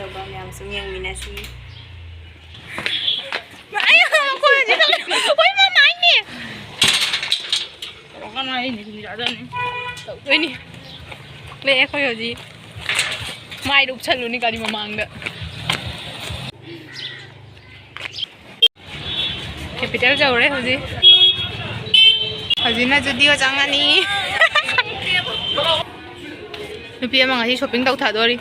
ꯐꯖꯕ ꯃꯌꯥꯝ ꯁꯨꯝ ꯌꯦꯡꯃꯤꯟꯅꯁꯤ ꯂꯩ ꯑꯩꯈꯣꯏ ꯍꯧꯖꯤꯛ ꯃꯥꯏꯗ ꯎꯞꯁꯜꯂꯨꯅꯤ ꯒꯥꯔꯤ ꯃꯃꯥꯡꯗ ꯀꯦꯄꯤꯇꯦꯜ ꯌꯧꯔꯦ ꯍꯧꯖꯤꯛꯅ ꯖꯨꯗꯤꯑꯣ ꯆꯪꯉꯅꯤ ꯅꯨꯄꯤ ꯑꯃ ꯉꯁꯤ ꯁꯣꯄꯤꯡ ꯇꯧꯊꯗꯣꯔꯤ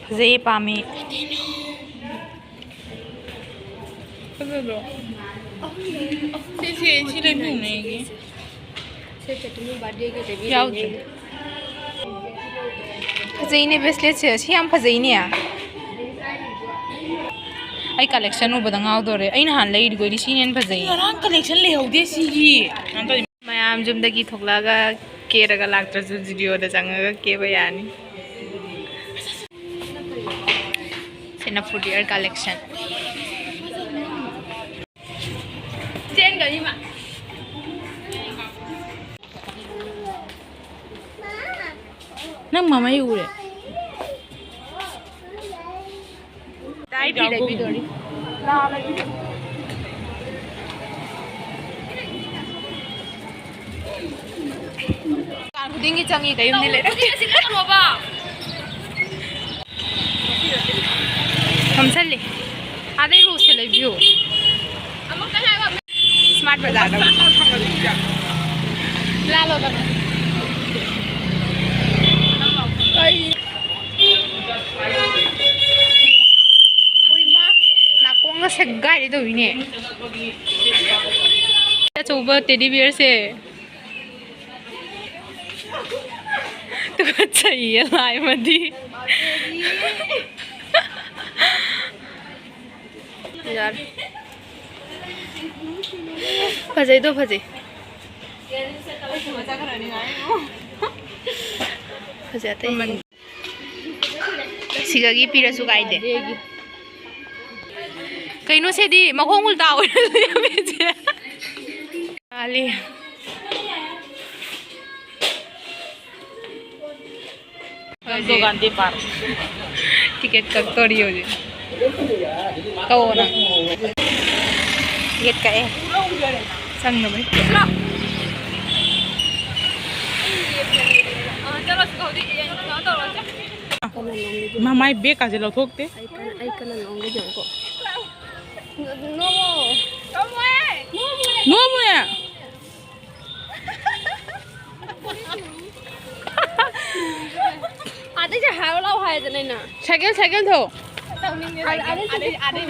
ꯐꯖꯩ ꯄꯥꯝꯃꯤ ꯐꯖꯕ꯭ꯔꯣ ꯁꯤ ꯂꯩꯕꯤꯌꯨꯅꯦ ꯌꯥꯎꯗ꯭ꯔꯦ ꯐꯖꯩꯅꯦ ꯕ꯭ꯔꯦꯁꯂꯦꯠꯁꯦ ꯁꯤ ꯌꯥꯝ ꯐꯖꯩꯅꯦ ꯑꯩ ꯀꯂꯦꯛꯁꯟ ꯎꯕꯗ ꯉꯥꯎꯗꯣꯔꯦ ꯑꯩ ꯅꯍꯥꯟ ꯂꯩꯔꯤꯒꯣꯏꯗꯤ ꯁꯤꯅ ꯍꯦꯟꯅ ꯐꯖꯩ ꯉꯔꯥꯡ ꯀꯂꯦꯛꯁꯟ ꯂꯩꯍꯧꯗꯦ ꯁꯤꯒꯤ ꯃꯌꯥꯝ ꯌꯨꯝꯗꯒꯤ ꯊꯣꯛꯂꯛꯑꯒ ꯀꯦꯔꯒ ꯂꯥꯛꯇ꯭ꯔꯁꯨ ꯖꯨꯗꯤꯑꯣꯗ ꯆꯪꯉꯒ ꯀꯦꯕ ꯌꯥꯅꯤ ꯁꯤꯅ ꯐꯨꯠꯋꯦꯌꯔ ꯀꯂꯦꯛꯁꯟ ꯆꯦꯟꯒꯅꯤ ꯃꯥ ꯅꯪ ꯃꯃꯥꯏ ꯎꯔꯦ ꯇꯥꯏ ꯐꯤ ꯂꯩꯕꯤꯗꯣꯔꯤ ꯗꯨꯀꯥꯟ ꯈꯨꯗꯤꯡꯒꯤ ꯆꯪꯉꯤ ꯀꯩꯌꯨꯝꯗꯤ ꯂꯩꯔꯛꯇꯦ ꯊꯝꯁꯜꯂꯤ ꯑꯗꯩ ꯔꯣꯁꯦ ꯂꯩꯕꯤꯌꯨ स्मार्ट बाजार लालो नाकोंगा सेगाई दौने अचौब टेडी बियर से चाहिए लाए मधी यार फजे तो फजे फजाते सिगगी पीरसु गाइदे कइनो सेदी मखोंग उल्टा ओइले आली गांधी पार्क टिकट कटोरी हो जे कौन टिकट का संग न भाई मामाई बेग काजे लथोकते आई कन नोंगे जंको नो मोए आदे जे हावलाव हाय जने ना साइकिल थो आदे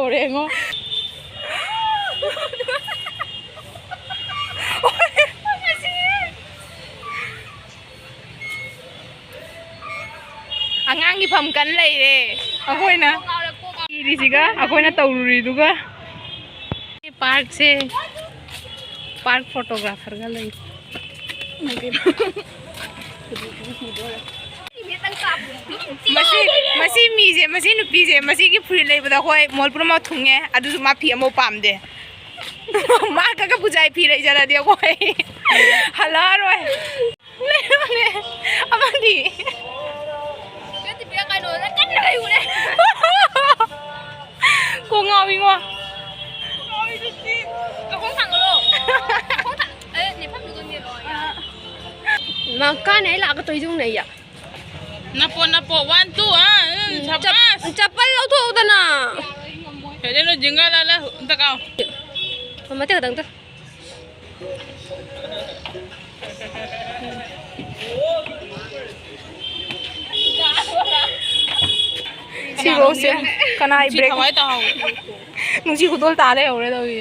ओरेंगो angang ifam kan leire akoina irisiga akoina tawruriduga park se park photographer ga lei masi mi je masi nupi je masi ki phuri leibada hoi molpur ma thunge adu ma phi amo pamde ma ka bujai phi rei jara de hoi hala roi le amadi cô ngồi đi ngồi không thằng rồi ê nhỉ pháp được nhiều rồi mà cái này là cái túi dung này à napo 1 2 chapal lâu thôi ta na thế nên nó dừng ra là ta cao mà tiếc đằng ta si rose kanai break hawai ta haw nungsi khudol ta le hore da wi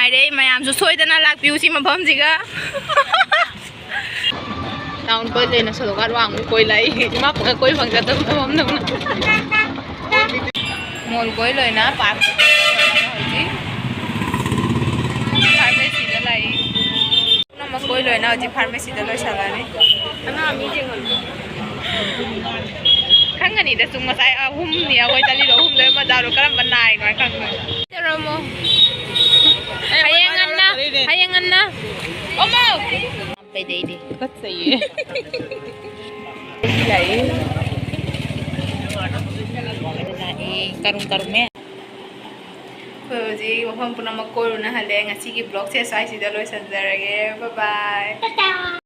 ꯉꯥꯏꯔꯦ ꯃꯌꯥꯝꯁꯨ ꯁꯣꯏꯗꯅ ꯂꯥꯛꯄꯤꯌꯨ ꯁꯤ ꯃꯐꯝꯁꯤꯒ town ꯀꯣꯏ ꯂꯩꯅ ꯁꯣꯂꯣꯀꯥꯠ ꯋꯥꯡꯕ ꯀꯣꯏ ꯂꯥꯛꯏ ꯏꯃꯥ ꯄꯛꯀ ꯀꯣꯏ ꯐꯪꯖꯗꯕ ꯃꯐꯝꯗꯧꯅ ꯃꯣꯜ ꯀꯣꯏ ꯂꯣꯏꯅ ꯄꯥꯔꯛ ꯍꯧꯖꯤꯛ ꯐꯥꯔꯃꯦꯁꯤꯗ ꯂꯥꯛꯏ ꯄꯨꯝꯅꯃꯛ ꯀꯣꯏ ꯂꯣꯏꯅ ꯍꯧꯖꯤꯛ ꯐꯥꯔꯃꯦꯁꯤꯗ ꯂꯣꯏꯁꯜꯂꯅꯤ ꯈꯪꯒꯅꯤꯗ ꯁꯨꯝ ꯉꯁꯥꯏ ꯑꯍꯨꯝꯅꯤ ꯑꯩꯈꯣꯏ ꯆꯠꯂꯤꯗꯣ ꯑꯍꯨꯝꯗꯣ ꯃꯗꯥꯎꯗꯣ ꯀꯔꯝꯕ ꯅꯥꯏꯅꯣ ꯍꯥꯏ ꯈꯪꯗꯣꯏ ꯍꯌꯦꯡ ꯉꯟꯅ ꯑꯃ ꯄꯩꯗꯩꯗꯤ ꯀꯠꯆꯩꯌꯦ ꯀꯔꯨꯝ ꯀꯔꯨꯝꯃꯦ ꯑꯩꯈꯣꯏ ꯍꯧꯖꯤꯛ ꯃꯐꯝ ꯄꯨꯝꯅꯃꯛ ꯀꯣꯏꯔꯨꯅ ꯍꯜꯂꯦ ꯉꯁꯤꯒꯤ ꯕ꯭ꯂꯣꯛꯁꯦ ꯁ꯭ꯋꯥꯏꯁꯤꯗ ꯂꯣꯏꯁꯤꯟꯖꯔꯒꯦ ꯕꯥꯏ ꯕꯥꯏ